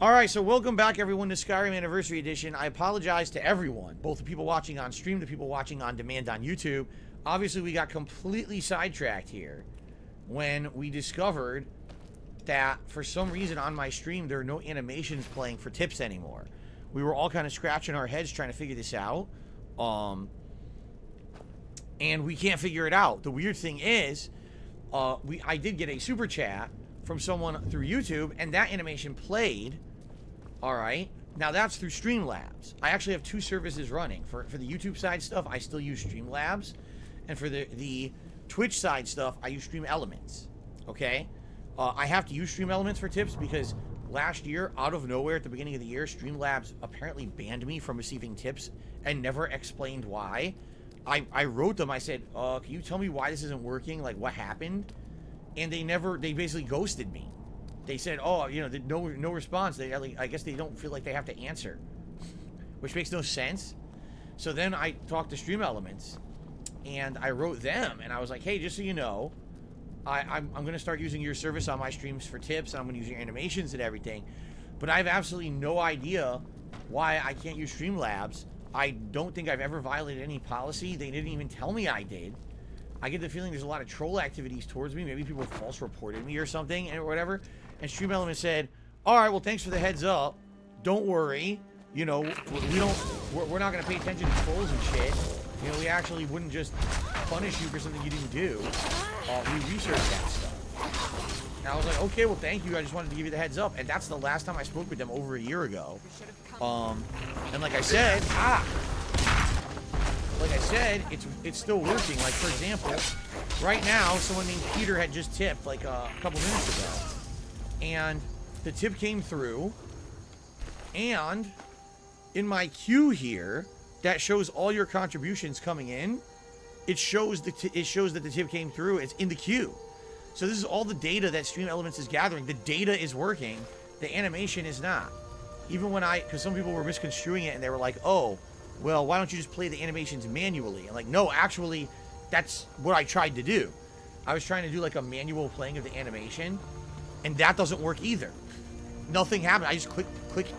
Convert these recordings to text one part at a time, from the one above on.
Alright, so welcome back everyone to Skyrim Anniversary Edition. I apologize to everyone, both the people watching on stream, the people watching on demand on YouTube. Obviously, we got completely sidetracked here when we discovered that for some reason on my stream there are no animations playing for tips anymore. We were all kind of scratching our heads trying to figure this out. And we can't figure it out. The weird thing is, I did get a super chat from someone through YouTube, and that animation played. Alright, now that's through Streamlabs. I actually have two services running. For the YouTube side stuff, I still use Streamlabs. And for the Twitch side stuff, I use Stream Elements. Okay? I have to use Stream Elements for tips because last year, out of nowhere at the beginning of the year, Streamlabs apparently banned me from receiving tips and never explained why. I wrote them, I said, can you tell me why this isn't working? Like, what happened? And they basically ghosted me. They said, oh, you know, no response. I guess they don't feel like they have to answer, which makes no sense. So then I talked to Stream Elements, and I wrote them, and I was like, hey, just so you know, I'm going to start using your service on my streams for tips, and I'm going to use your animations and everything, but I have absolutely no idea why I can't use Streamlabs. I don't think I've ever violated any policy. They didn't even tell me I did. I get the feeling there's a lot of troll activities towards me. Maybe people false reported me or something or whatever. And Stream Element said, all right, well, thanks for the heads up. Don't worry. You know, we're not going to pay attention to trolls and shit. You know, we actually wouldn't just punish you for something you didn't do. We researched that stuff. And I was like, okay, well, thank you. I just wanted to give you the heads up. And that's the last time I spoke with them over a year ago. And like I said, it's still working. Like, for example, right now, someone named Peter had just tipped like a couple minutes ago. And the tip came through. And in my queue here, that shows all your contributions coming in. It shows that the tip came through. It's in the queue. So this is all the data that Stream Elements is gathering. The data is working. The animation is not. Even when because some people were misconstruing it and they were like, oh, well, why don't you just play the animations manually? And like, no, actually, that's what I tried to do. I was trying to do like a manual playing of the animation, and that doesn't work either. Nothing happened. I just click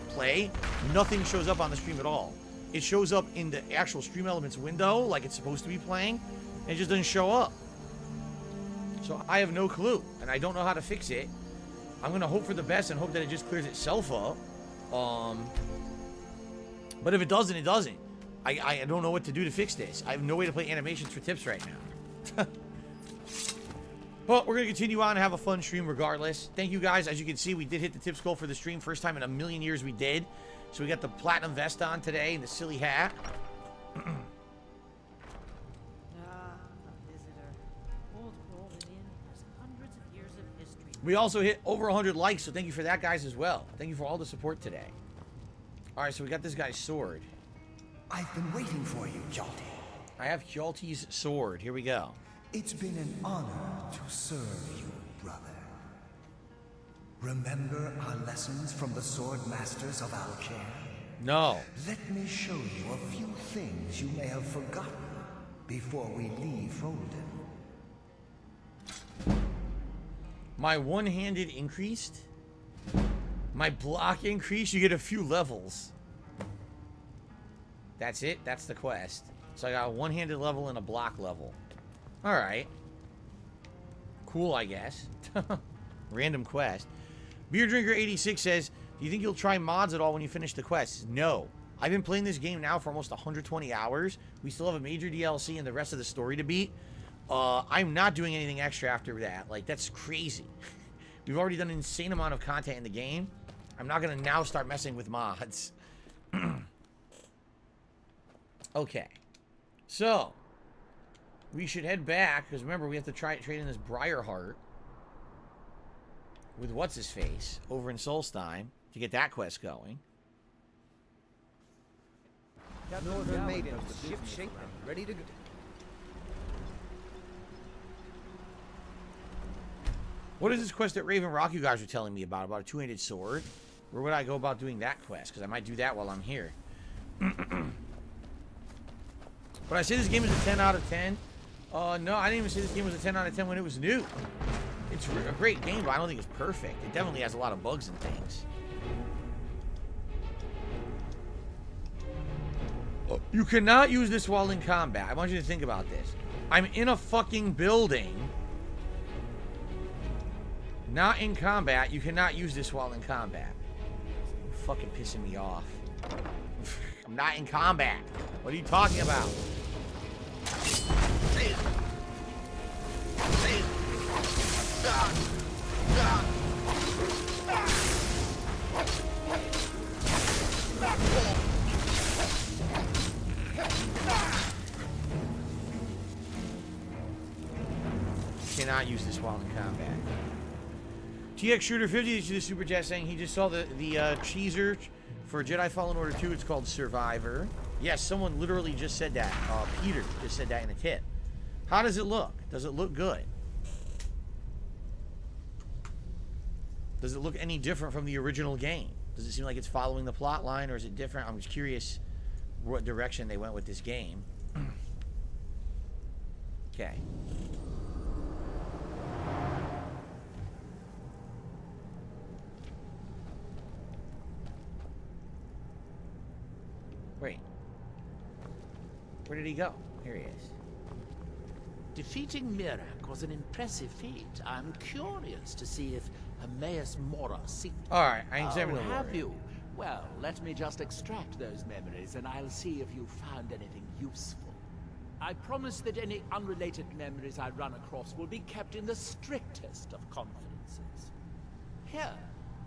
play. Nothing shows up on the stream at all. It shows up in the actual Stream Elements window like it's supposed to be playing, and it just doesn't show up. So I have no clue, and I don't know how to fix it. I'm going to hope for the best and hope that it just clears itself up. But if it doesn't, it doesn't. I don't know what to do to fix this. I have no way to play animations for tips right now. But we're going to continue on and have a fun stream regardless. Thank you guys. As you can see, we did hit the tips goal for the stream. First time in a million years we did. So we got the platinum vest on today and the silly hat. We also hit over 100 likes, so thank you for that, guys, as well. Thank you for all the support today. All right, so we got this guy's sword. I've been waiting for you, Hjalti. I have Hjalti's sword. Here we go. It's been an honor to serve you, brother. Remember our lessons from the sword masters of Alcair? No. Let me show you a few things you may have forgotten before we leave Rolden. My one-handed increased. My block increased. You get a few levels. That's it. That's the quest. So I got a one-handed level and a block level. Alright. Cool, I guess. Random quest. Beer Drinker 86 says, do you think you'll try mods at all when you finish the quest? No. I've been playing this game now for almost 120 hours. We still have a major DLC and the rest of the story to beat. I'm not doing anything extra after that. Like, that's crazy. We've already done an insane amount of content in the game. I'm not going to now start messing with mods. Okay. So, we should head back, because remember, we have to trade in this Briarheart with what's-his-face over in Solstheim to get that quest going. Northern Maidens, the ship shape and ready to go. What is this quest that Raven Rock you guys were telling me about a two-handed sword? Where would I go about doing that quest? Because I might do that while I'm here. But I say this game is a 10 out of 10. No, I didn't even say this game was a 10 out of 10 when it was new. It's a great game, but I don't think it's perfect. It definitely has a lot of bugs and things. You cannot use this while in combat. I want you to think about this. I'm in a fucking building. Not in combat. You cannot use this while in combat. You're fucking pissing me off. I'm not in combat. What are you talking about? Cannot use this while in combat. TX Shooter 50 is the super chat saying he just saw the teaser for Jedi Fallen Order 2. It's called Survivor. Yes, someone literally just said that. Peter just said that in a tip. How does it look? Does it look good? Does it look any different from the original game? Does it seem like it's following the plot line, or is it different? I'm just curious what direction they went with this game. Okay. Wait. Where did he go? Here he is. Defeating Mirak was an impressive feat. I'm curious to see if Emmaus Mora seeked... Alright, I examined the have warrior. you? Well, let me just extract those memories and I'll see if you found anything useful. I promise that any unrelated memories I run across will be kept in the strictest of confidences. Here,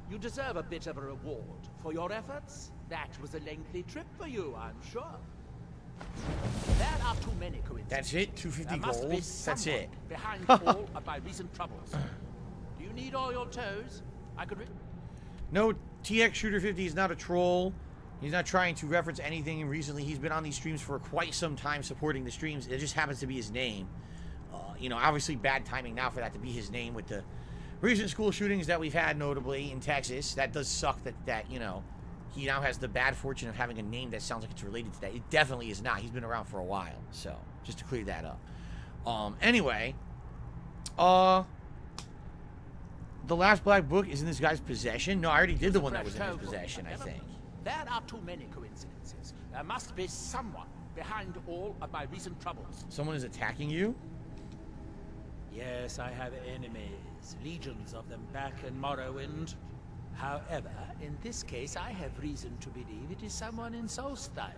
you deserve a bit of a reward for your efforts. That was a lengthy trip for you, I'm sure. There are too many coincidences. That's it? 250 There must gold? be That's someone it. behind all of my recent troubles. Do you need all your toes? I could No, TX Shooter 50 is not a troll. He's not trying to reference anything recently. He's been on these streams for quite some time supporting the streams. It just happens to be his name. You know, obviously bad timing now for that to be his name with the recent school shootings that we've had, notably in Texas. That does suck that you know, he now has the bad fortune of having a name that sounds like it's related to that. It definitely is not. He's been around for a while. So, just to clear that up. Anyway. The last black book is in this guy's possession? No, I already did the one that was in his possession, I think. There are too many coincidences. There must be someone behind all of my recent troubles. Someone is attacking you? Yes, I have enemies. Legions of them back in Morrowind. However, in this case, I have reason to believe it is someone in Solstheim.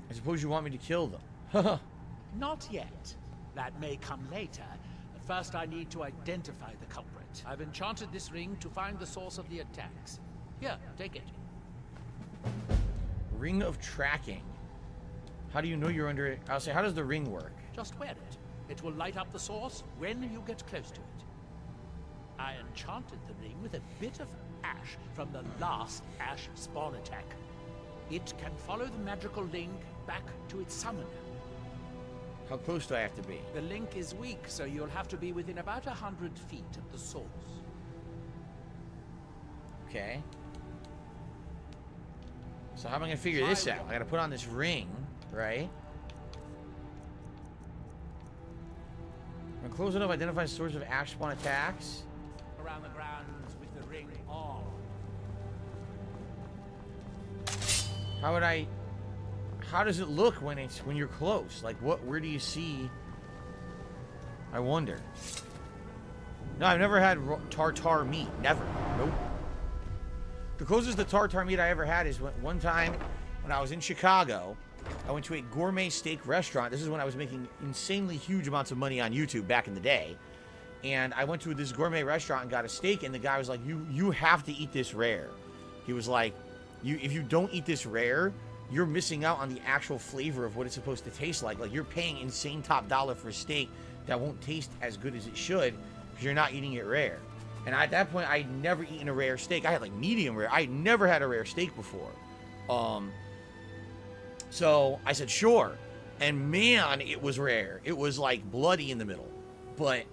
I suppose you want me to kill them. Not yet. That may come later. But first I need to identify the culprit. I've enchanted this ring to find the source of the attacks. Here, take it. Ring of tracking. How do you know you're under it? I'll say, how does the ring work? Just wear it. It will light up the source when you get close to it. I enchanted the ring with a bit of ash from the last ash spawn attack. It can follow the magical link back to its summoner. How close do I have to be? The link is weak, so you'll have to be within about 100 feet of the source. Okay. So how am I going to figure this out? I got to put on this ring, right? When close enough, identify source of ash spawn attacks. Around the grounds with the ring on. How would I... How does it look when you're close? Like, where do you see... I wonder. No, I've never had tartar meat. Never. Nope. The closest to tartar meat I ever had is one time when I was in Chicago. I went to a gourmet steak restaurant. This is when I was making insanely huge amounts of money on YouTube back in the day. And I went to this gourmet restaurant and got a steak, and the guy was like, you have to eat this rare. He was like, if you don't eat this rare, you're missing out on the actual flavor of what it's supposed to taste like. Like, you're paying insane top dollar for a steak that won't taste as good as it should because you're not eating it rare. And at that point, I'd never eaten a rare steak. I had like medium rare. I had never had a rare steak before. So I said, sure. And man, it was rare. It was like bloody in the middle, but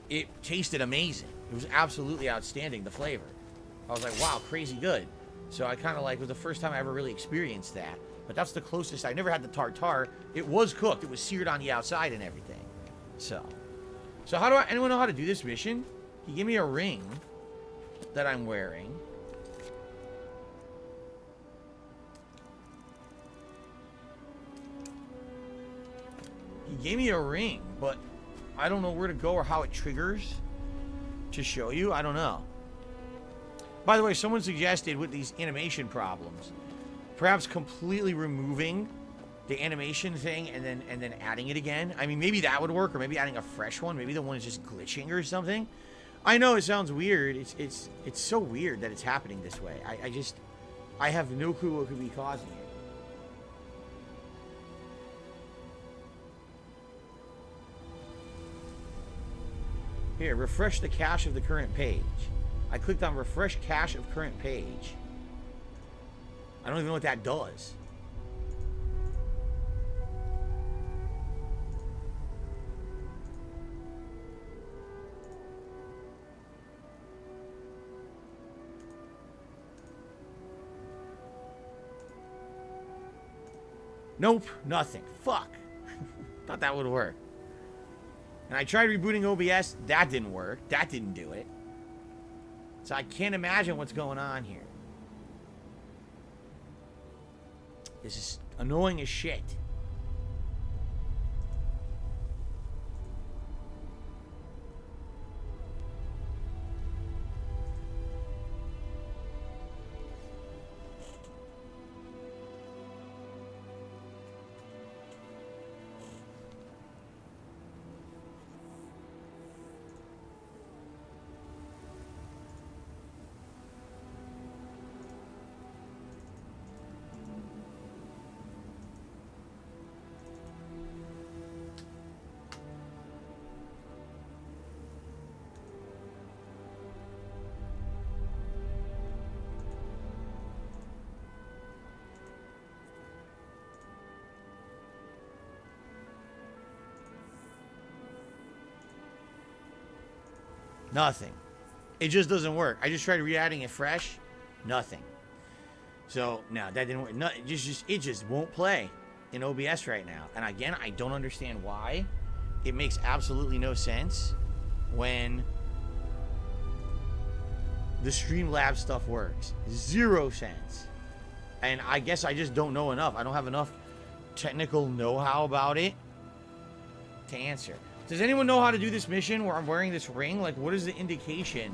it tasted amazing. It was absolutely outstanding, the flavor. I was like, wow, crazy good. So I kind of like, it was the first time I ever really experienced that. But that's the closest. I never had the tartar. It was cooked. It was seared on the outside and everything. So how do anyone know how to do this mission? He gave me a ring that I'm wearing. He gave me a ring, but I don't know where to go or how it triggers to show you. I don't know. By the way, someone suggested with these animation problems, perhaps completely removing the animation thing and then adding it again. I mean, maybe that would work, or maybe adding a fresh one. Maybe the one is just glitching or something. I know it sounds weird. It's so weird that it's happening this way. I have no clue what could be causing it. Here, refresh the cache of the current page. I clicked on refresh cache of current page. I don't even know what that does. Nope, nothing. Fuck. Thought that would work. And I tried rebooting OBS. That didn't work. That didn't do it. So I can't imagine what's going on here. This is annoying as shit. Nothing. It just doesn't work. I just tried re-adding it fresh. Nothing. So, no, that didn't work. No, it just won't play in OBS right now. And again, I don't understand why. It makes absolutely no sense when the Streamlabs stuff works. 0 sense. And I guess I just don't know enough. I don't have enough technical know-how about it to answer. Does anyone know how to do this mission where I'm wearing this ring? Like, what is the indication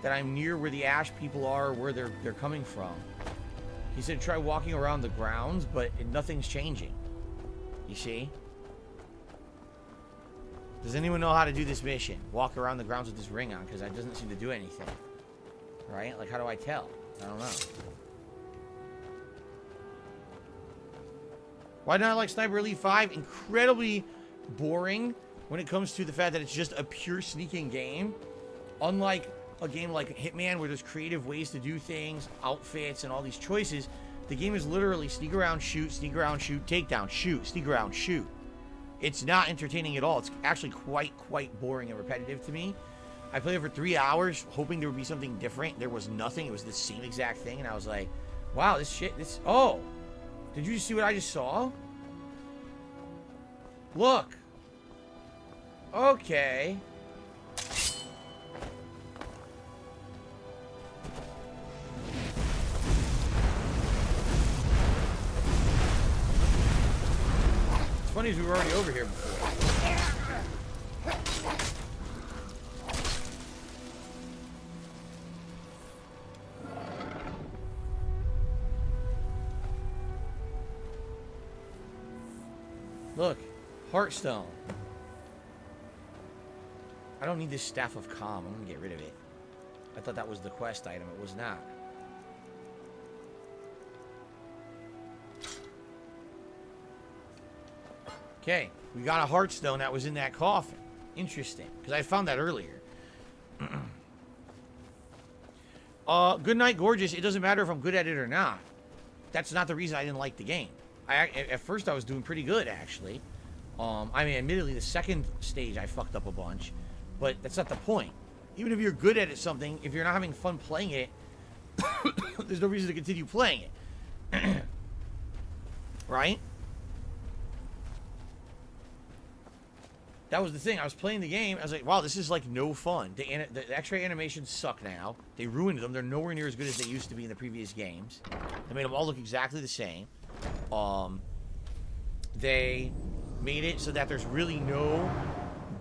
that I'm near where the Ash people are, where they're coming from? He said try walking around the grounds, but nothing's changing. You see? Does anyone know how to do this mission? Walk around the grounds with this ring on, because that doesn't seem to do anything. Right? Like, how do I tell? I don't know. Why don't I like Sniper Elite 5? Incredibly boring when it comes to the fact that it's just a pure sneaking game. Unlike a game like Hitman, where there's creative ways to do things, outfits, and all these choices, the game is literally sneak around, shoot, takedown, shoot, sneak around, shoot. It's not entertaining at all. It's actually quite boring and repetitive to me. I played it for 3 hours, hoping there would be something different. There was nothing. It was the same exact thing, and I was like, wow, oh, did you see what I just saw? Look. Okay. It's funny as we were already over here before. Look. Heartstone. I don't need this Staff of Calm. I'm gonna get rid of it. I thought that was the quest item. It was not. Okay. We got a Heartstone that was in that coffin. Interesting. Because I found that earlier. Good night, gorgeous. It doesn't matter if I'm good at it or not. That's not the reason I didn't like the game. At first, I was doing pretty good, actually. I mean, admittedly, the second stage I fucked up a bunch, but that's not the point. Even if you're good at something, if you're not having fun playing it, there's no reason to continue playing it. Right? That was the thing. I was playing the game. I was like, wow, this is like no fun. The X-ray animations suck now. They ruined them. They're nowhere near as good as they used to be in the previous games. They made them all look exactly the same. They made it so that there's really no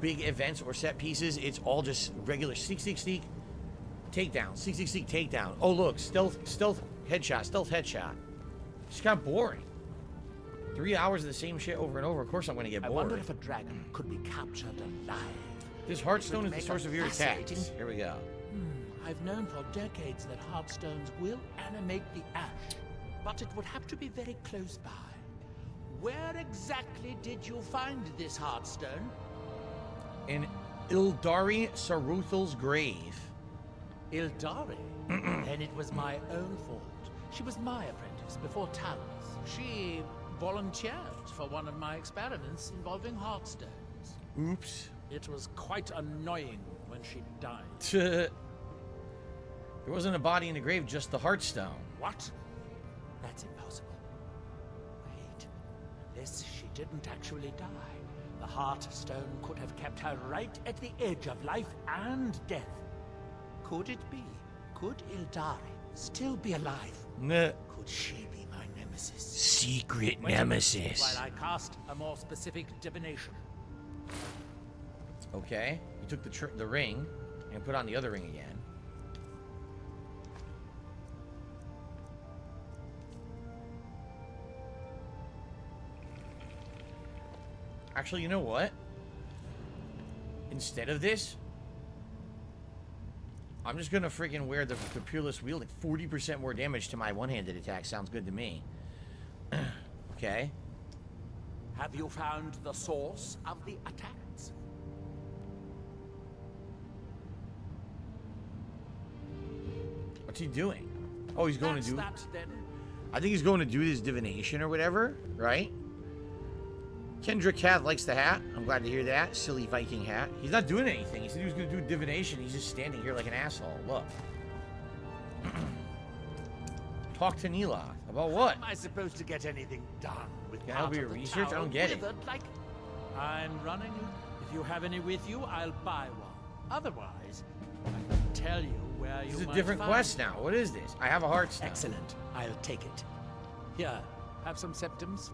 big events or set pieces. It's all just regular sneak, takedown, sneak, takedown. Oh look, stealth headshot. It's kind of boring. 3 hours of the same shit over and over. Of course I'm going to get bored. I wonder if a dragon could be captured alive. This Heartstone is the source of your attacks. Here we go. I've known for decades that Heartstones will animate the ash, but it would have to be very close by. Where exactly did you find this Heartstone? In Ildari Saruthal's grave. Ildari? Then it was my own fault. She was my apprentice before Talos. She volunteered for one of my experiments involving Heartstones. Oops. It was quite annoying when she died. There wasn't a body in the grave, just the Heartstone. What? That's impossible. Wait. Unless she didn't actually die. The Heartstone could have kept her right at the edge of life and death. Could it be? Could Ildari still be alive? Nah. Could she be my nemesis? Secret Wait nemesis. while I cast a more specific divination. Okay. You took the ring and put on the other ring again. Actually, you know what? Instead of this, I'm just gonna freaking wear the Peerless Wielding. 40% more damage to my one-handed attack. Sounds good to me. Okay. Have you found the source of the attacks? What's he doing? Oh, he's going to do... that, then. I think he's going to do his divination or whatever, right? Kendrick Cat likes the hat. I'm glad to hear that. Silly Viking hat. He's not doing anything. He said he was going to do divination. He's just standing here like an asshole. Look. Talk to Neloth. About what? How am I supposed to get anything done with Can I help part you of the research? I tower don't get it. withered like... I'm running. If you have any with you, I'll buy one. Otherwise, I can tell you where you This is a might different find quest it. now. What is this? I have a Heartstone. Excellent. I'll take it. Here, have some septums.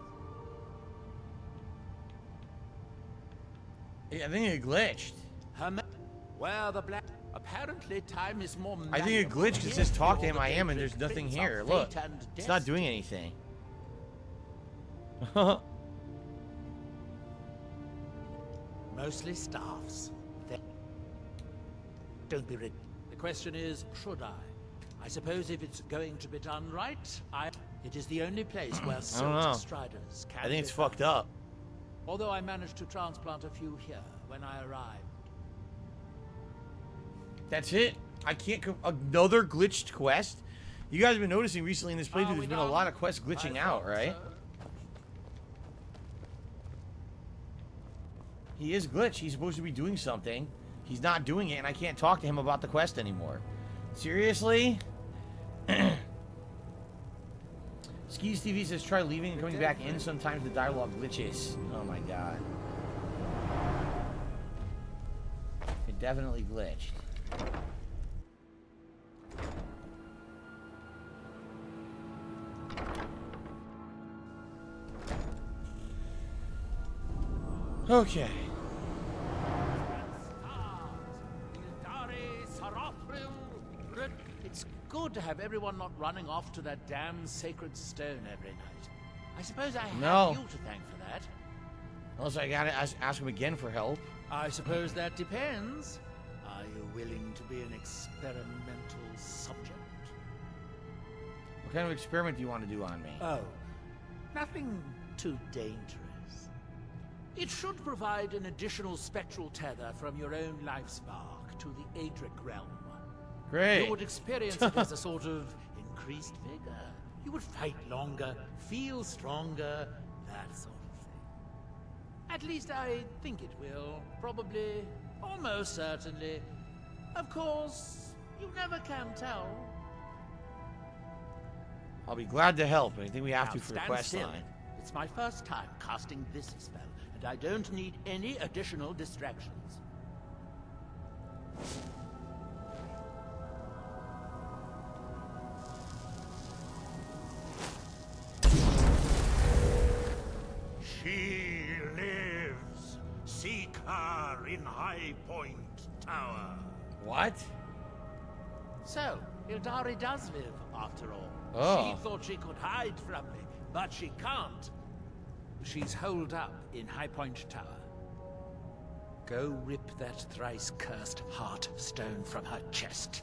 I think it glitched. Where the black... Apparently, time is more... I think it glitched because it says talk to him, I am, and there's nothing here. Look. It's not doing anything. Mostly staffs. Don't be rid. The question is, should I? I suppose if it's going to be done right, it is the only place where know. Silt Striders can I think it's be fucked found. up. Although I managed to transplant a few here when I arrived. That's it. I can't... Another glitched quest? You guys have been noticing recently in this playthrough there's been a lot of quests glitching out, right? So. He is glitched. He's supposed to be doing something. He's not doing it, and I can't talk to him about the quest anymore. Seriously? Skis TV says try leaving and coming back in. Sometimes the dialogue glitches. Oh my god. It definitely glitched. Okay. It's good to have everyone not running off to that damn sacred stone every night. I suppose I have you to thank for that. Unless I gotta ask him again for help. I suppose that depends. Are you willing to be an experimental subject? What kind of experiment do you want to do on me? Oh, nothing too dangerous. It should provide an additional spectral tether from your own life spark to the Adric realm. Great. You would experience it as a sort of increased vigor. You would fight longer, feel stronger, that sort of thing. At least I think it will. Probably, almost certainly. Of course, you never can tell. I'll be glad to help. I think we have Now to for the stand quest still. line. It's my first time casting this spell, and I don't need any additional distractions. She lives. What? So, Ildari does live, after all. Oh. She thought she could hide from me, but she can't. She's holed up in High Point Tower. Go rip that thrice-cursed heart stone from her chest.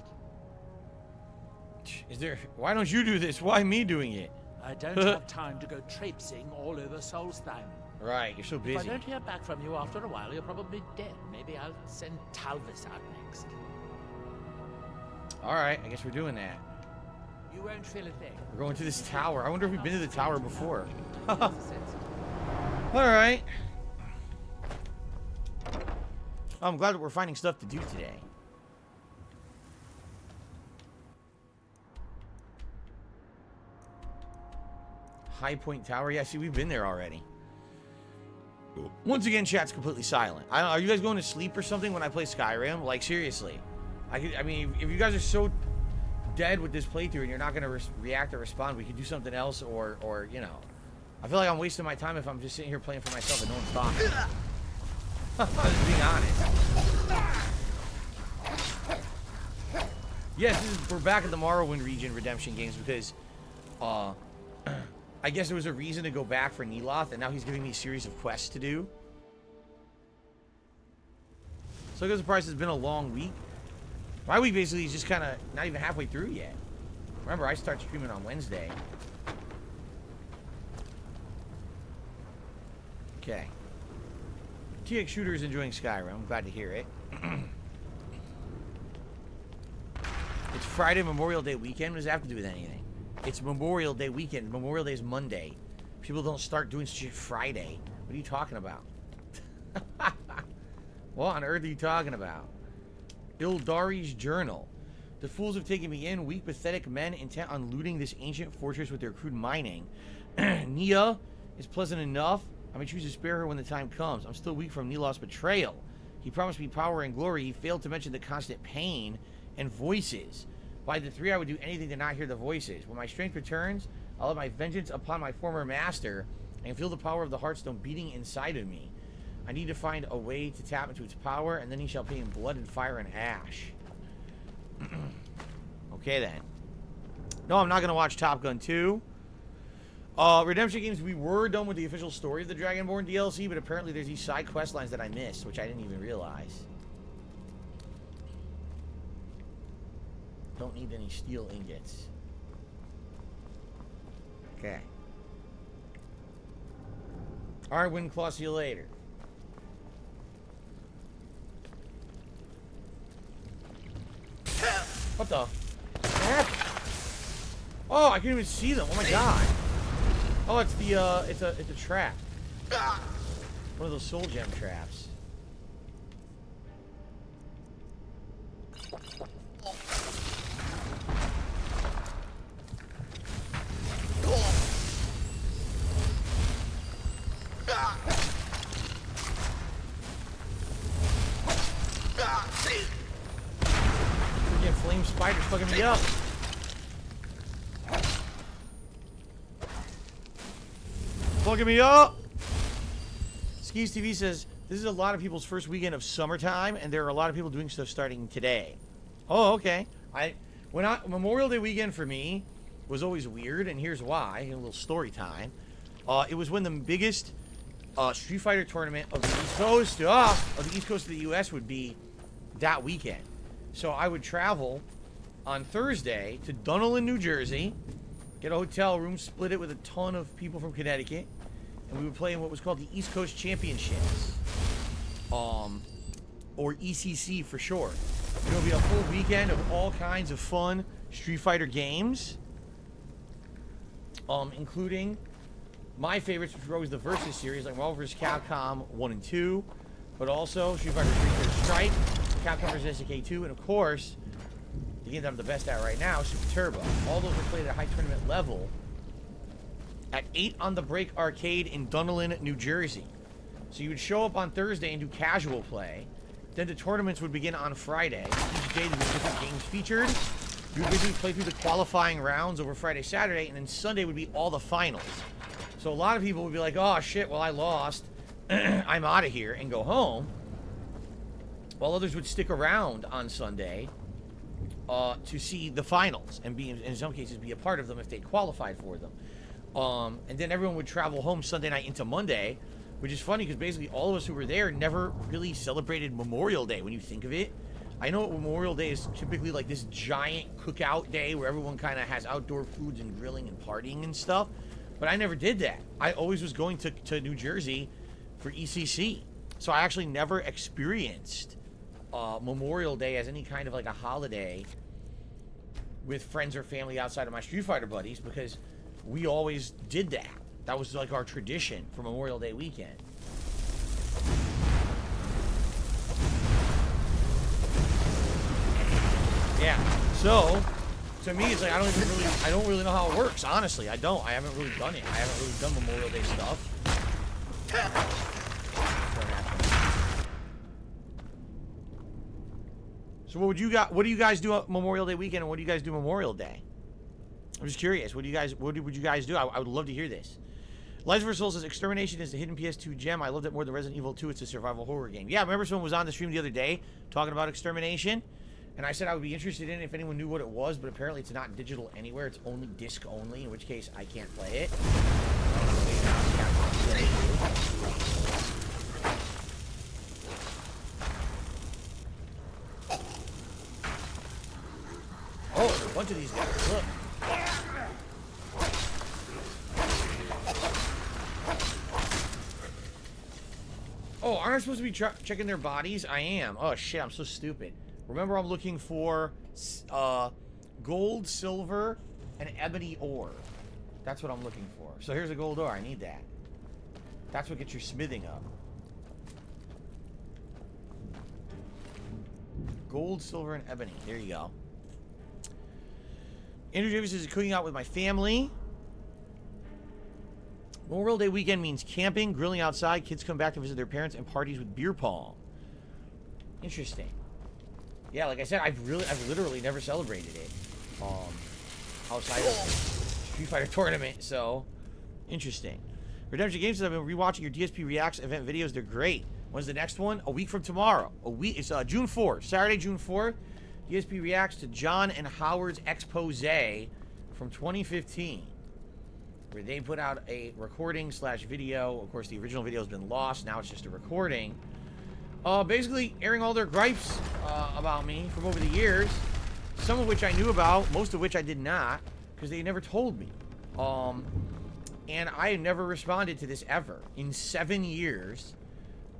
Is there... Why don't you do this? Why me doing it? I don't have time to go traipsing all over Solstheim. Right, you're so If busy. I don't hear back from you after a while, you're probably dead. Maybe I'll send Talvis out next. Alright, I guess we're doing that. You won't feel a thing. We're going to this tower. I wonder if we've been to the tower before. That's a sense. Alright. I'm glad that we're finding stuff to do today. High Point Tower. Yeah, see, we've been there already. Once again, chat's completely silent. I don't know, are you guys going to sleep or something when I play Skyrim? Like, seriously. I mean, if you guys are so dead with this playthrough and you're not going to react or respond, we could do something else or, you know. I feel like I'm wasting my time if I'm just sitting here playing for myself and no one's talking. Just being honest. Yes, we're back at the Morrowind region redemption games because, I guess there was a reason to go back for Neloth, and now he's giving me a series of quests to do. So I guess the price has been a long week. My week basically is just kind of not even halfway through yet. Remember, I start streaming on Wednesday. Okay. TX Shooter is enjoying Skyrim. I'm glad to hear it. It's Friday, Memorial Day weekend. What does that have to do with anything? It's Memorial Day weekend. Memorial Day is Monday. People don't start doing shit Friday. What are you talking about? What on earth are you talking about? Ildari's journal. The fools have taken me in, weak, pathetic men intent on looting this ancient fortress with their crude mining. Nia is pleasant enough. I may choose to spare her when the time comes. I'm still weak from Neloth's betrayal. He promised me power and glory. He failed to mention the constant pain and voices. By the three, I would do anything to not hear the voices. When my strength returns, I'll have my vengeance upon my former master and feel the power of the Heartstone beating inside of me. I need to find a way to tap into its power, and then he shall pay in blood and fire and ash. Okay, then. No, I'm not going to watch Top Gun 2. Redemption games, we were done with the official story of the Dragonborn DLC, but apparently there's these side quest lines that I missed, which I didn't even realize. Don't need any steel ingots. Okay. Alright, Windclaw, see you later. What the? Oh, I can't even see them. Oh my god. Oh, it's the it's a trap. One of those soul gem traps. Freaking flame spiders fucking me up. Fucking me up. Skis TV says this is a lot of people's first weekend of summertime, and there are a lot of people doing stuff starting today. Oh, okay. Memorial Day weekend for me was always weird, and here's why. A little story time. It was when the biggest Street Fighter tournament of the East Coast of the U.S. would be that weekend. So I would travel on Thursday to Dunellen, New Jersey, get a hotel room, split it with a ton of people from Connecticut, and we would play in what was called the East Coast Championships, or ECC for short. It would be a full weekend of all kinds of fun Street Fighter games, including my favorites, which were always the Versus series, like Marvel vs. Capcom 1 and 2, but also Street Fighter 3 Third Strike, Capcom vs. SNK 2, and of course, the game that I'm the best at right now, Super Turbo. All those were played at a high tournament level at 8 on the Break Arcade in Dunellen, New Jersey. So you would show up on Thursday and do casual play. Then the tournaments would begin on Friday. Each day there would be different games featured. You would basically play through the qualifying rounds over Friday, Saturday, and then Sunday would be all the finals. So a lot of people would be like, oh shit, well I lost. I'm out of here, and go home. while others would stick around on Sunday to see the finals and be, in some cases, be a part of them if they qualified for them. And then everyone would travel home Sunday night into Monday, which is funny because basically all of us who were there never really celebrated Memorial Day when you think of it. I know Memorial Day is typically like this giant cookout day where everyone kind of has outdoor foods and grilling and partying and stuff, but I never did that. I always was going to New Jersey for ECC, so I actually never experienced Memorial Day as any kind of like a holiday with friends or family outside of my Street Fighter buddies, because we always did that. That was like our tradition for Memorial Day weekend. Yeah, so to me it's like I don't really know how it works, honestly. I haven't really done it. I haven't really done Memorial Day stuff. So what do you guys do on Memorial Day weekend, and what do you guys do Memorial Day? I'm just curious. What would you guys do? I would love to hear this. Lies vs. Souls says Extermination is the hidden PS2 gem. I loved it more than Resident Evil 2. It's a survival horror game. Yeah, remember someone was on the stream the other day talking about Extermination, and I said I would be interested in it if anyone knew what it was, but apparently it's not digital anywhere. It's only disc only, in which case I can't play it. Oh, there's a bunch of these guys. Look. Oh, aren't I supposed to be checking their bodies? I am. Oh, shit, I'm so stupid. Remember, I'm looking for gold, silver, and ebony ore. That's what I'm looking for. So here's a gold ore. I need that. That's what gets your smithing up. Gold, silver, and ebony. There you go. Andrew Davis is cooking out with my family. Memorial Day weekend means camping, grilling outside, kids come back to visit their parents, and parties with beer pong. Interesting. Yeah, like I said, I've literally never celebrated it outside of Street Fighter tournament. So interesting. Redemption Games says I've been rewatching your DSP Reacts event videos. They're great. When's the next one? A week from tomorrow. It's June 4th, Saturday, June 4th. DSP reacts to John and Howard's expose from 2015, where they put out a recording / video. Of course, the original video has been lost. Now it's just a recording. Basically airing all their gripes about me from over the years, some of which I knew about, most of which I did not, because they never told me. And I never responded to this ever. In 7 years,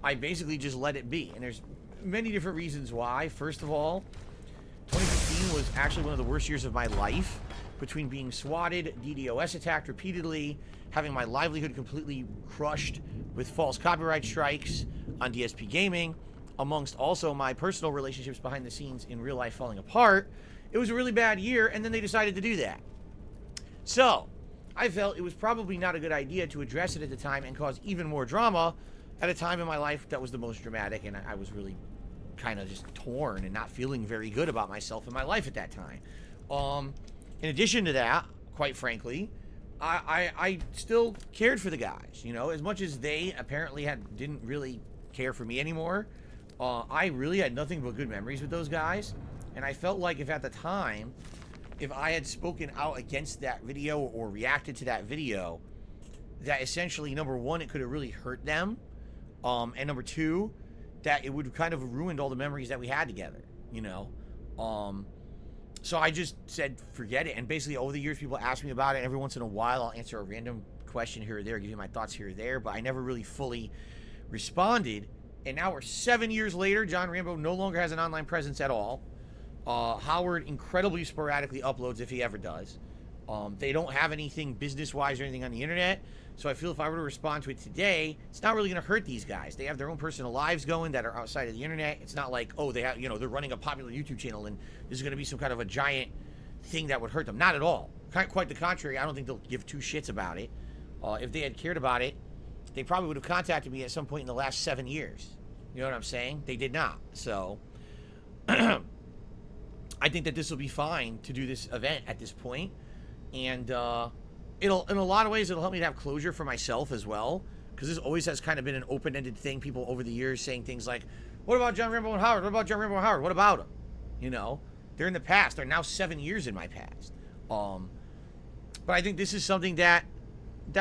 I basically just let it be. And there's many different reasons why. First of all, 2015 was actually one of the worst years of my life, between being swatted, DDoS attacked repeatedly, having my livelihood completely crushed with false copyright strikes on DSPGaming, amongst also my personal relationships behind the scenes in real life falling apart. It was a really bad year, and then they decided to do that. So, I felt it was probably not a good idea to address it at the time and cause even more drama at a time in my life that was the most dramatic, and I was really kind of just torn and not feeling very good about myself in my life at that time. In addition to that, quite frankly, I still cared for the guys, you know, as much as they apparently didn't really care for me anymore. I really had nothing but good memories with those guys, and I felt like if at the time, if I had spoken out against that video or reacted to that video, that essentially, number one, it could have really hurt them, and number two, that it would kind of ruined all the memories that we had together, you know. So I just said, forget it. And basically, over the years, people ask me about it. Every once in a while, I'll answer a random question here or there, give you my thoughts here or there, but I never really fully responded. And now we're 7 years later. John Rambo no longer has an online presence at all. Howard incredibly sporadically uploads, if he ever does. They don't have anything business-wise or anything on the internet. So I feel if I were to respond to it today, it's not really going to hurt these guys. They have their own personal lives going that are outside of the internet. It's not like, oh, they have, you know, they're running a popular YouTube channel and this is going to be some kind of a giant thing that would hurt them. Not at all. Quite the contrary. I don't think they'll give two shits about it. If they had cared about it, they probably would have contacted me at some point in the last 7 years. You know what I'm saying? They did not. So I think that this will be fine to do this event at this point. And it'll, in a lot of ways, it'll help me to have closure for myself as well, because this always has kind of been an open-ended thing. People over the years saying things like, What about John Rambo and Howard? What about John Rambo and Howard? What about them? You know, they're in the past. They're now 7 years in my past. But I think this is something that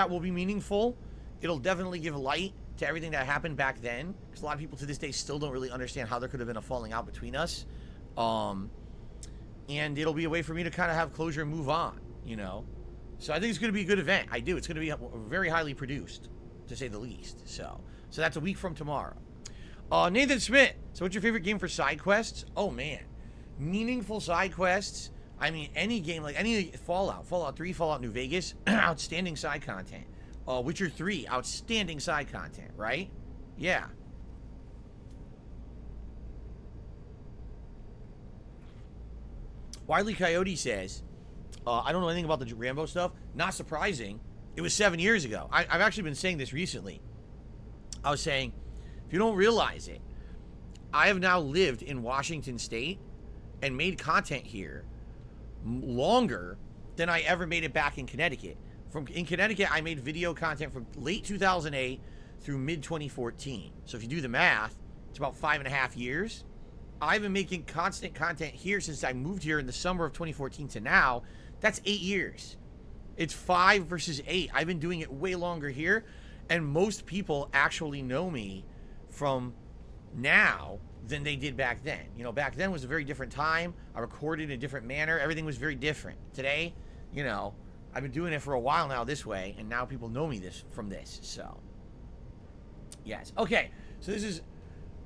will be meaningful. It'll definitely give light to everything that happened back then, because a lot of people to this day still don't really understand how there could have been a falling out between us. And it'll be a way for me to kind of have closure and move on, you know. So I think it's going to be a good event. I do. It's going to be very highly produced, to say the least. So that's a week from tomorrow. Nathan Smith. So what's your favorite game for side quests? Oh man, meaningful side quests. I mean, any game, like any Fallout 3, Fallout New Vegas, outstanding side content. Witcher 3, outstanding side content, right? Yeah. Wiley Coyote says, I don't know anything about the Rambo stuff. Not surprising. It was 7 years ago. I've actually been saying this recently. I was saying, if you don't realize it, I have now lived in Washington State and made content here longer than I ever made it back in Connecticut. In Connecticut, I made video content from late 2008 through mid 2014. So if you do the math, it's about 5.5 years. I've been making constant content here since I moved here in the summer of 2014 to now. That's 8 years. It's 5 versus 8. I've been doing it way longer here, and most people actually know me from now than they did back then. You know, back then was a very different time. I recorded in a different manner. Everything was very different. Today, you know, I've been doing it for a while now this way, and now people know me from this. So, yes. Okay, so this is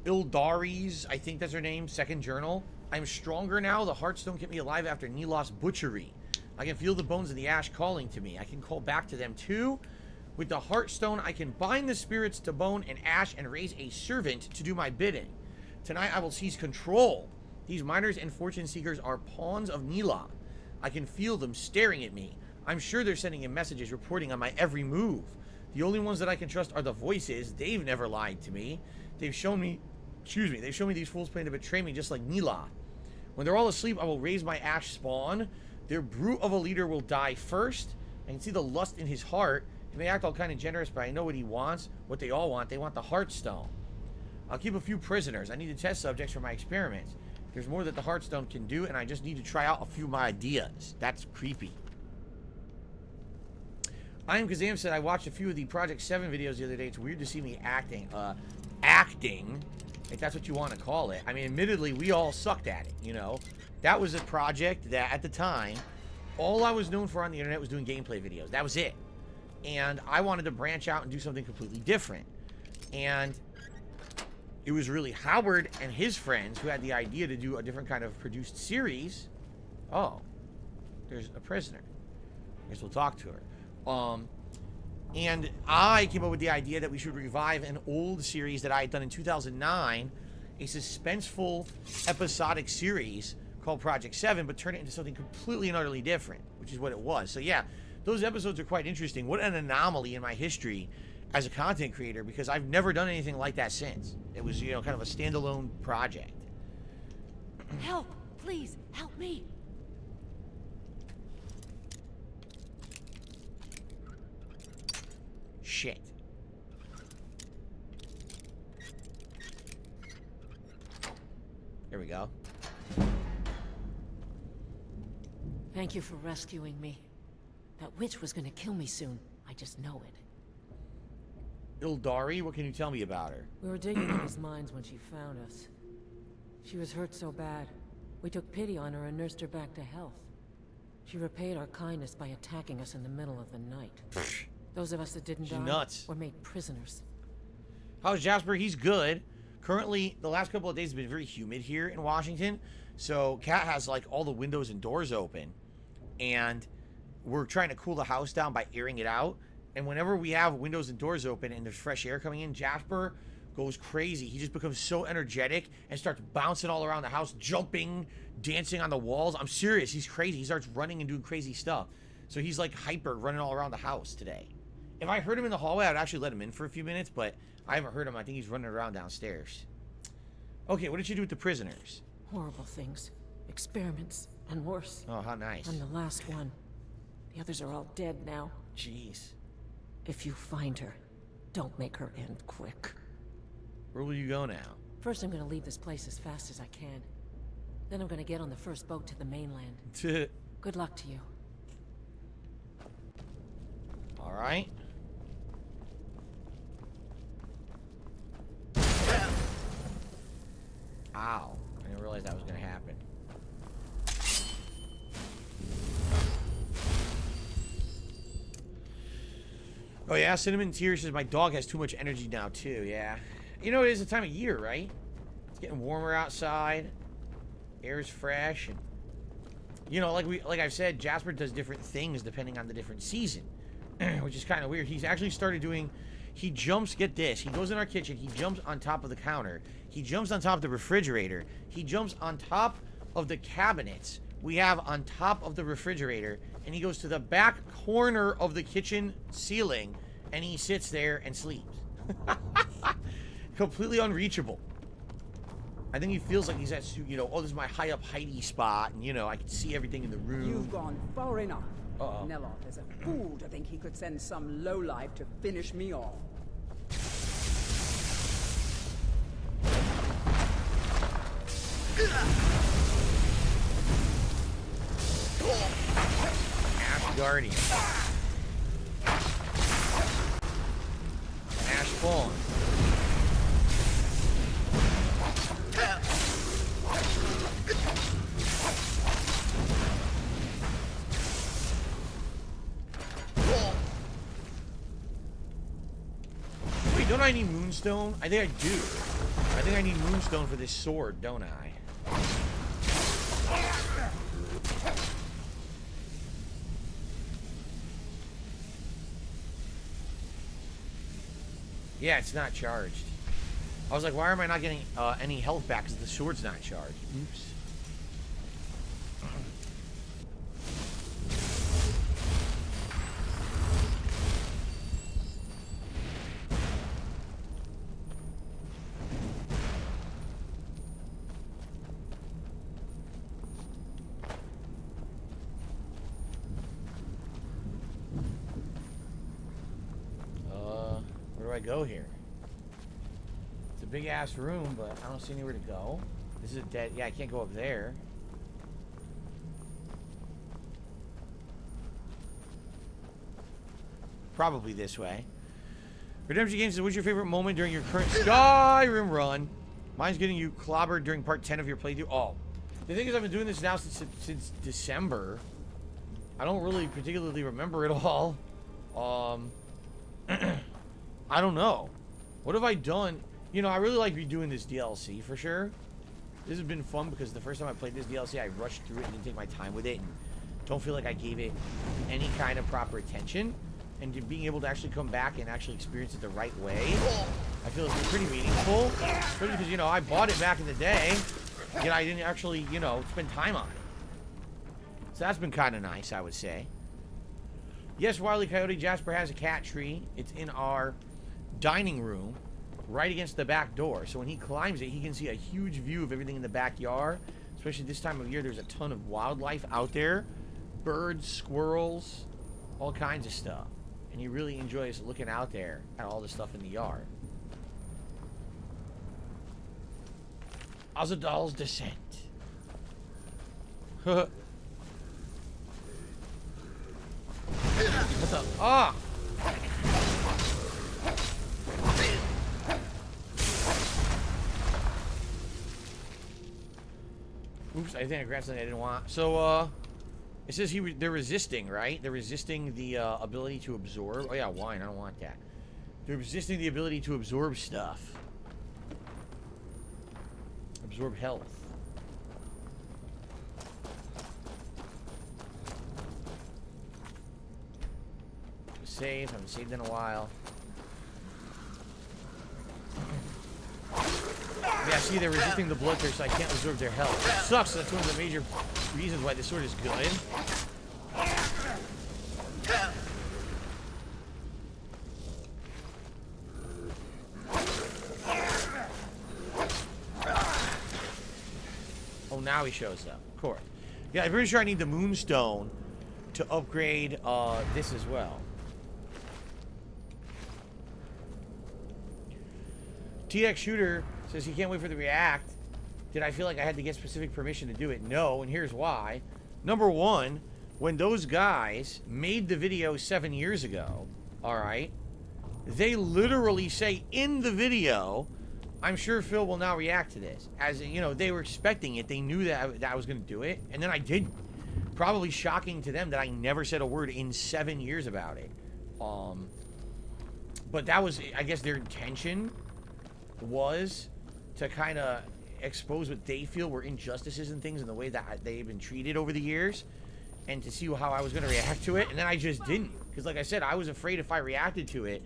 Ildari's, I think that's her name, second journal. I'm stronger now. The hearts don't keep me alive after Neloth's butchery. I can feel the bones of the ash calling to me. I can call back to them too. With the Heartstone, I can bind the spirits to bone and ash and raise a servant to do my bidding. Tonight I will seize control. These miners and fortune seekers are pawns of Neloth. I can feel them staring at me. I'm sure they're sending in messages reporting on my every move. The only ones that I can trust are the voices. They've never lied to me. They've shown me these fools plan to betray me just like Neloth. When they're all asleep, I will raise my ash spawn. Their brute of a leader will die first. I can see the lust in his heart. He may act all kind of generous, but I know what he wants, what they all want. They want the Heartstone. I'll keep a few prisoners. I need to test subjects for my experiments. There's more that the Heartstone can do, and I just need to try out a few of my ideas. That's creepy. I am Kazam said I watched a few of the Project 7 videos the other day. It's weird to see me acting. Acting, if that's what you want to call it. I mean, admittedly, we all sucked at it, you know. That was a project that, at the time, all I was known for on the internet was doing gameplay videos. That was it. And I wanted to branch out and do something completely different. And it was really Howard and his friends who had the idea to do a different kind of produced series. Oh, there's a prisoner. I guess we'll talk to her. And I came up with the idea that we should revive an old series that I had done in 2009, a suspenseful episodic series called Project 7, but turn it into something completely and utterly different, which is what it was. So yeah, those episodes are quite interesting. What an anomaly in my history as a content creator, because I've never done anything like that since. It was, you know, kind of a standalone project. Help! Please, help me! Shit. There we go. Thank you for rescuing me. That witch was gonna kill me soon. I just know it. Ildari, what can you tell me about her? We were digging in his mines when she found us. She was hurt so bad, we took pity on her and nursed her back to health. She repaid our kindness by attacking us in the middle of the night. Those of us that didn't die nuts. were made prisoners. How's Jasper? He's good. Currently, the last couple of days have been very humid here in Washington. So Kat has like all the windows and doors open. And we're trying to cool the house down by airing it out. And whenever we have windows and doors open and there's fresh air coming in, Jasper goes crazy. He just becomes so energetic and starts bouncing all around the house, jumping, dancing on the walls. I'm serious. He's crazy. He starts running and doing crazy stuff. So he's like hyper running all around the house today. If I heard him in the hallway, I'd actually let him in for a few minutes, but I haven't heard him. I think he's running around downstairs. Okay, what did you do with the prisoners? Horrible things. Experiments. And worse. Oh, how nice. I'm the last one. The others are all dead now. Jeez. If you find her, don't make her end quick. Where will you go now? First, I'm gonna leave this place as fast as I can. Then I'm gonna get on the first boat to the mainland. Good luck to you. All right. Ow. I didn't realize that was going to happen. Oh, yeah. Cinnamon Tears says my dog has too much energy now, too. Yeah. You know, it is the time of year, right? It's getting warmer outside. Air's fresh. And, you know, like I've said, Jasper does different things depending on the different season. Which is kind of weird. He's actually started doing... He jumps, get this, he goes in our kitchen, he jumps on top of the counter, he jumps on top of the refrigerator, he jumps on top of the cabinets we have on top of the refrigerator, and he goes to the back corner of the kitchen ceiling, and he sits there and sleeps. Completely unreachable. I think he feels like he's at, you know, oh, this is my high up hidey spot, and, you know, I can see everything in the room. You've gone far enough. Uh-oh. Neloth is a fool to think he could send some lowlife to finish me off. Ash Guardian. Ash Spawn. Wait, don't I need Moonstone? I think I do. I think I need Moonstone for this sword, don't I? Yeah, it's not charged. I was like, why am I not getting any health back? Because the sword's not charged. Oops. Where do I go here? It's a big ass room, but I don't see anywhere to go. This is a dead. Yeah, I can't go up there. Probably this way. Redemption Games says, what's your favorite moment during your current Skyrim run? Mine's getting you clobbered during part 10 of your playthrough. Oh, the thing is, I've been doing this now since December. I don't really particularly remember it all. I don't know. What have I done? You know, I really like redoing this DLC for sure. This has been fun because the first time I played this DLC, I rushed through it and didn't take my time with it. And don't feel like I gave it any kind of proper attention. And being able to actually come back and actually experience it the right way, I feel it's pretty meaningful. Especially because, you know, I bought it back in the day. Yet I didn't actually, you know, spend time on it. So that's been kind of nice, I would say. Yes, Wile E. Coyote, Jasper has a cat tree. It's in our dining room, right against the back door. So when he climbs it, he can see a huge view of everything in the backyard. Especially this time of year, there's a ton of wildlife out there. Birds, squirrels, all kinds of stuff. And he really enjoys looking out there at all the stuff in the yard. Azadal's Descent. What the? Ah! Oops, I think I grabbed something I didn't want. So, it says they're resisting, right? They're resisting the ability to absorb. Oh yeah, wine. I don't want that. They're resisting the ability to absorb stuff. Absorb health. Save. Haven't saved in a while. Yeah, see, they're resisting the blood thirst, so I can't absorb their health. It sucks. That's one of the major reasons why this sword is good. Oh, now he shows up. Of course. Yeah, I'm pretty sure I need the Moonstone to upgrade this as well. TX Shooter Says he can't wait for the react. Did I feel like I had to get specific permission to do it? No, and here's why. Number one, when those guys made the video 7 years ago, all right, they literally say in the video, I'm sure Phil will now react to this. As you know, they were expecting it. They knew that I was going to do it, and then I didn't. Probably shocking to them that I never said a word in 7 years about it. But that was, I guess, their intention was to kind of expose what they feel were injustices and things in the way that they've been treated over the years, and to see how I was going to react to it. And then I just didn't, because like I said, I was afraid if I reacted to it,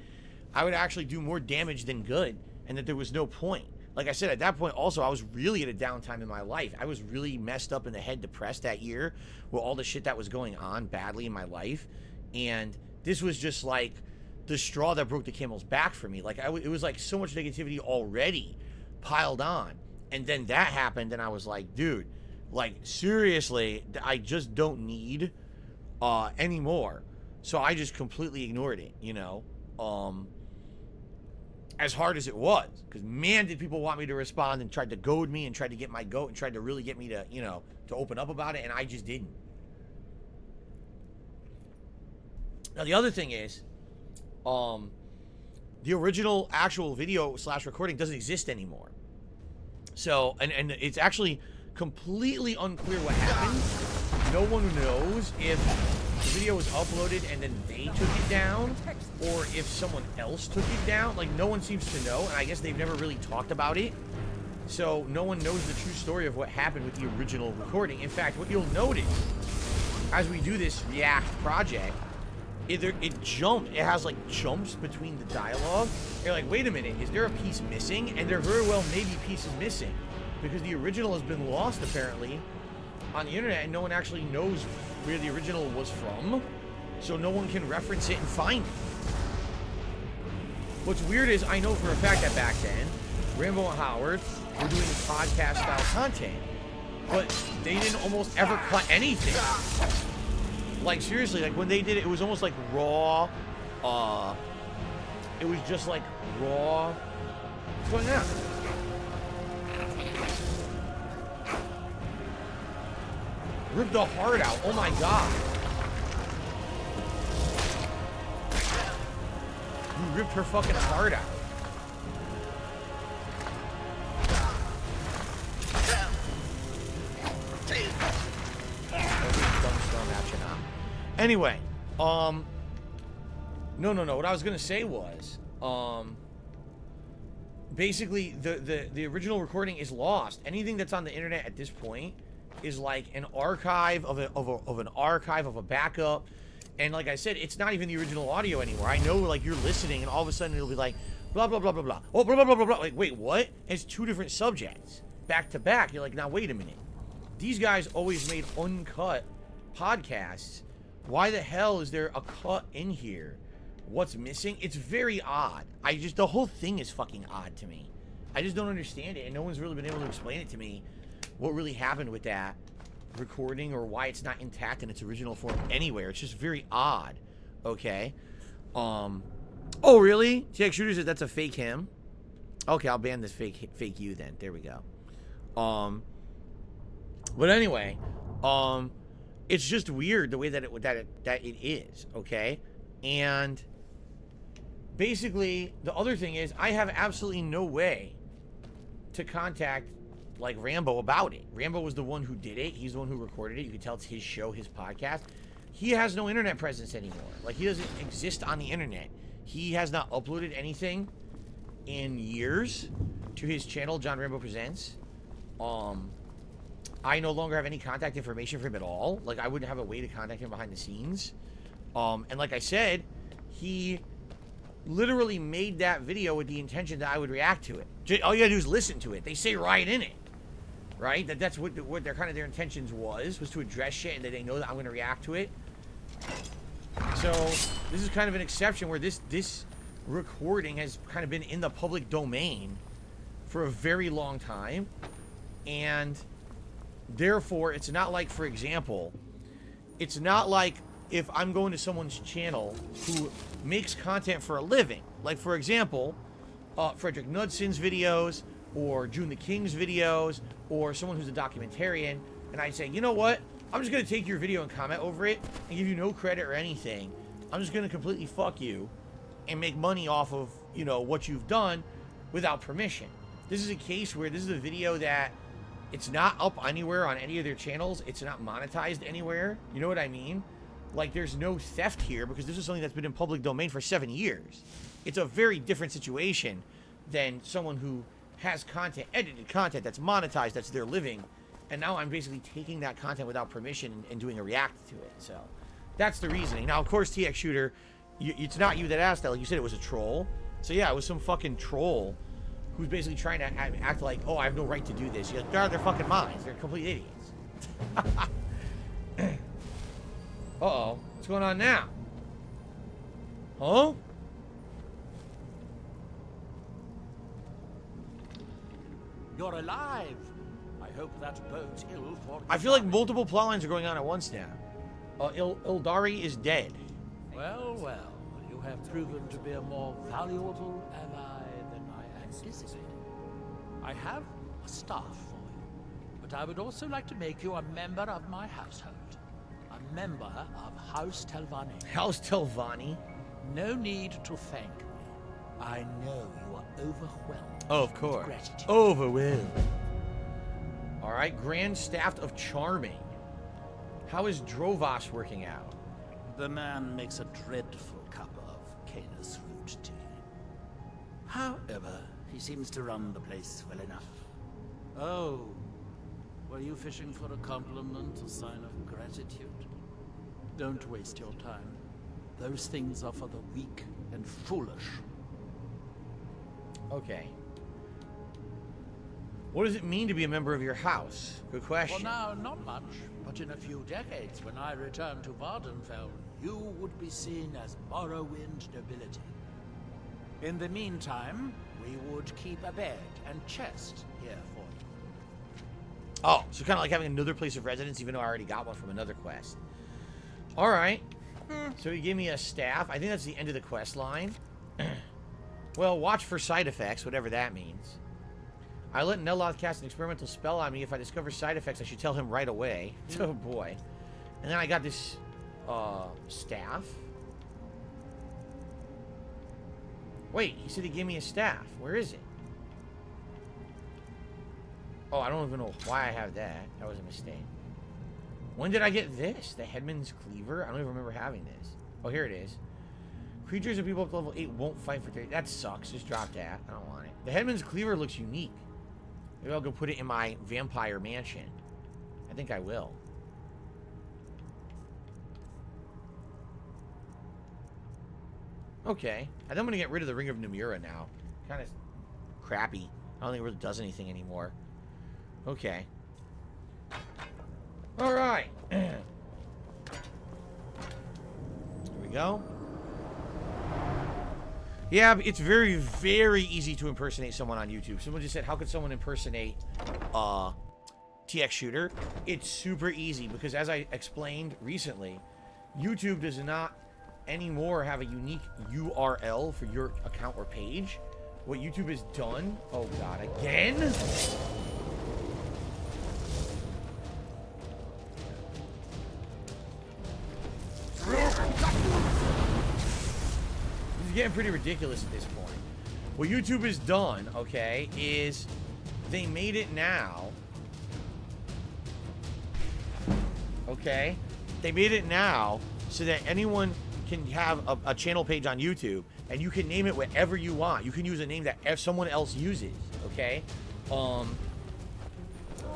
I would actually do more damage than good, and that there was no point. Like I said, at that point also, I was really at a downtime in my life. I was really messed up in the head, depressed that year with all the shit that was going on badly in my life, and this was just like the straw that broke the camel's back for me. Like it was like so much negativity already piled on, and then that happened, and I was like, dude, like seriously, I just don't need anymore. So I just completely ignored it, you know, as hard as it was, because man, did people want me to respond and tried to goad me and tried to get my goat and tried to really get me to, you know, to open up about it, and I just didn't. Now the other thing is, the original actual video / recording doesn't exist anymore. So, and it's actually completely unclear what happened. No one knows if the video was uploaded and then they took it down, or if someone else took it down. Like, no one seems to know, and I guess they've never really talked about it. So, no one knows the true story of what happened with the original recording. In fact, what you'll notice as we do this React project, it jumped. It has like jumps between the dialogue. You're like, wait a minute, is there a piece missing? And there very well may be pieces missing, because the original has been lost apparently on the internet, and no one actually knows where the original was from, so no one can reference it and find it. What's weird is I know for a fact that back then, Rambo and Howard were doing podcast style content, but they didn't almost ever cut anything. Like seriously, like when they did it, it was almost like raw. It was just like raw. What's going on? Ripped the heart out. Oh my god. You ripped her fucking heart out. Anyway, no. What I was gonna say was, basically the original recording is lost. Anything that's on the internet at this point is like an archive of a backup, and like I said, it's not even the original audio anymore. I know, like, you're listening, and all of a sudden it'll be like blah blah blah blah blah. Oh, blah blah blah blah blah. Like, wait, what? It's two different subjects back to back. You're like, now wait a minute. These guys always made uncut podcasts. Why the hell is there a cut in here? What's missing? It's very odd. The whole thing is fucking odd to me. I just don't understand it, and no one's really been able to explain it to me, what really happened with that recording, or why it's not intact in its original form anywhere. It's just very odd. Okay. Oh, really? TX Shooter says that's a fake him. Okay, I'll ban this fake you then. There we go. But anyway, it's just weird the way that it is, okay? And basically, the other thing is, I have absolutely no way to contact, like, Rambo about it. Rambo was the one who did it. He's the one who recorded it. You can tell it's his show, his podcast. He has no internet presence anymore. Like, he doesn't exist on the internet. He has not uploaded anything in years to his channel, John Rambo Presents. I no longer have any contact information for him at all. Like, I wouldn't have a way to contact him behind the scenes. And like I said, he literally made that video with the intention that I would react to it. All you gotta do is listen to it. They say right in it, right? That's what their kind of their intentions was to address shit, and that they know that I'm gonna react to it. So this is kind of an exception where this recording has kind of been in the public domain for a very long time, and therefore, it's not like, for example, it's not like if I'm going to someone's channel who makes content for a living. Like, for example, Frederick Knudson's videos, or June the King's videos, or someone who's a documentarian, and I say, you know what? I'm just going to take your video and comment over it and give you no credit or anything. I'm just going to completely fuck you and make money off of, you know, what you've done without permission. This is a case where this is a video that it's not up anywhere on any of their channels. It's not monetized anywhere. You know what I mean? Like, there's no theft here because this is something that's been in public domain for 7 years. It's a very different situation than someone who has content, edited content that's monetized, that's their living. And now I'm basically taking that content without permission and doing a react to it. So that's the reasoning. Now, of course, TX Shooter, it's not you that asked that. Like you said, it was a troll. So yeah, it was some fucking troll who's basically trying to act like, oh, I have no right to do this. You're like, they're out of their fucking minds. They're complete idiots. Uh-oh. What's going on now? Huh? You're alive. I hope that bodes ill for... I feel like multiple plotlines are going on at once now. Ildari is dead. Well, well, you have proven to be a more valuable ally than I anticipated. I have a staff for you, but I would also like to make you a member of my household. A member of House Telvanni. House Telvanni? No need to thank me. I know you are overwhelmed. Oh, of course. with gratitude. Overwhelmed. All right, Grand Staff of Charming. How is Drovas working out? The man makes a dreadful cup of Canis root tea. However, he seems to run the place well enough. Oh, were you fishing for a compliment, a sign of gratitude? Don't waste your time. Those things are for the weak and foolish. Okay. What does it mean to be a member of your house? Good question. Well, now, not much, but in a few decades, when I return to Vardenfell, you would be seen as Morrowind nobility. In the meantime, we would keep a bed and chest here for you. Oh, so kind of like having another place of residence, even though I already got one from another quest. All right. So he gave me a staff. I think that's the end of the quest line. Well, watch for side effects, whatever that means. I let Neloth cast an experimental spell on me. If I discover side effects, I should tell him right away. Oh, boy. And then I got this, staff. Wait, he said he gave me a staff. Where is it? Oh, I don't even know why I have that. That was a mistake. When did I get this? The Headman's Cleaver? I don't even remember having this. Oh, here it is. Creatures and people up to level 8 won't fight for 30. That sucks. Just drop that. I don't want it. The Headman's Cleaver looks unique. Maybe I'll go put it in my vampire mansion. I think I will. Okay. I think I'm going to get rid of the Ring of Namura now. Kind of crappy. I don't think it really does anything anymore. Okay. Alright. Here we go. Yeah, it's very, very easy to impersonate someone on YouTube. Someone just said, how could someone impersonate TX Shooter? It's super easy because, as I explained recently, YouTube does not anymore have a unique URL for your account or page. What YouTube has done... Oh, God. Again? This is getting pretty ridiculous at this point. What YouTube has done, okay, is they made it now. Okay? They made it now so that anyone can have a channel page on YouTube, and you can name it whatever you want. You can use a name that someone else uses, okay?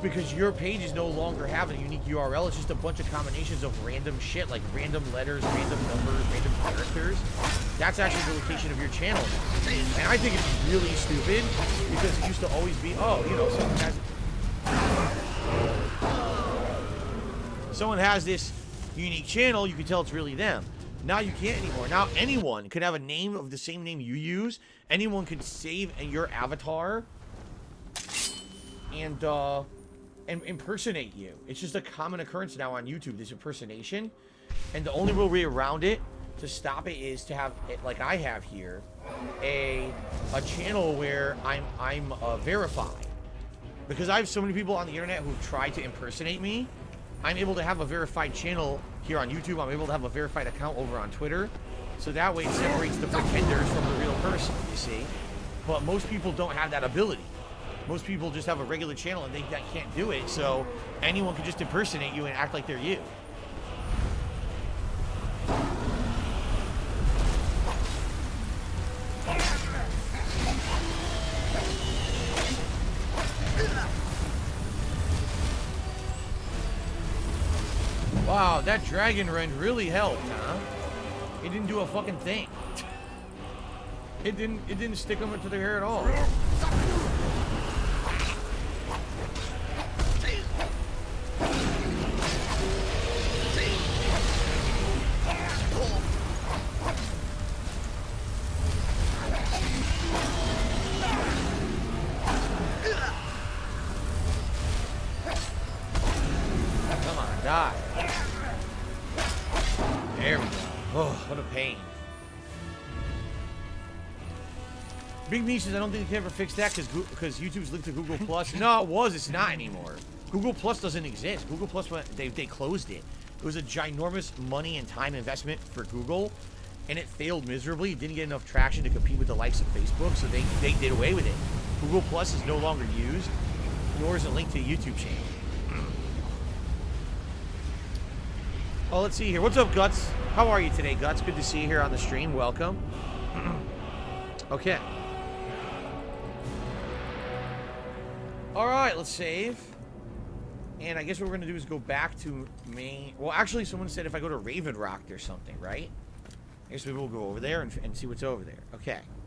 Because your page is no longer having a unique URL. It's just a bunch of combinations of random shit, like random letters, random numbers, random characters. That's actually the location of your channel now. And I think it's really stupid, because it used to always be, oh, you know, someone has this unique channel, you can tell it's really them. Now you can't anymore. Now anyone could have a name of the same name you use. Anyone could save your avatar and impersonate you. It's just a common occurrence now on YouTube, this impersonation. And the only real way around it, to stop it is to have it like I have here, a channel where I'm verified. Because I have so many people on the internet who try to impersonate me, I'm able to have a verified channel here on YouTube. I'm able to have a verified account over on Twitter. So that way it separates the pretenders from the real person, you see? But most people don't have that ability. Most people just have a regular channel and they can't do it, so anyone can just impersonate you and act like they're you. Wow, that dragon rend really helped, huh? It didn't do a fucking thing. It didn't stick them into their hair at all. Come on, die. There we go. Oh, what a pain. Big Me says, I don't think they can ever fix that because YouTube's linked to Google Plus. No, it was. It's not anymore. Google Plus doesn't exist. Google Plus, they closed it. It was a ginormous money and time investment for Google, and it failed miserably. It didn't get enough traction to compete with the likes of Facebook, so they did away with it. Google Plus is no longer used, nor is it linked to a YouTube channel. Oh, let's see here. What's up, Guts? How are you today, Guts? Good to see you here on the stream. Welcome. Okay. All right, let's save. And I guess what we're going to do is go back to main... Well, actually, someone said if I go to Raven Rock, there's something, right? I guess we will go over there and see what's over there. Okay.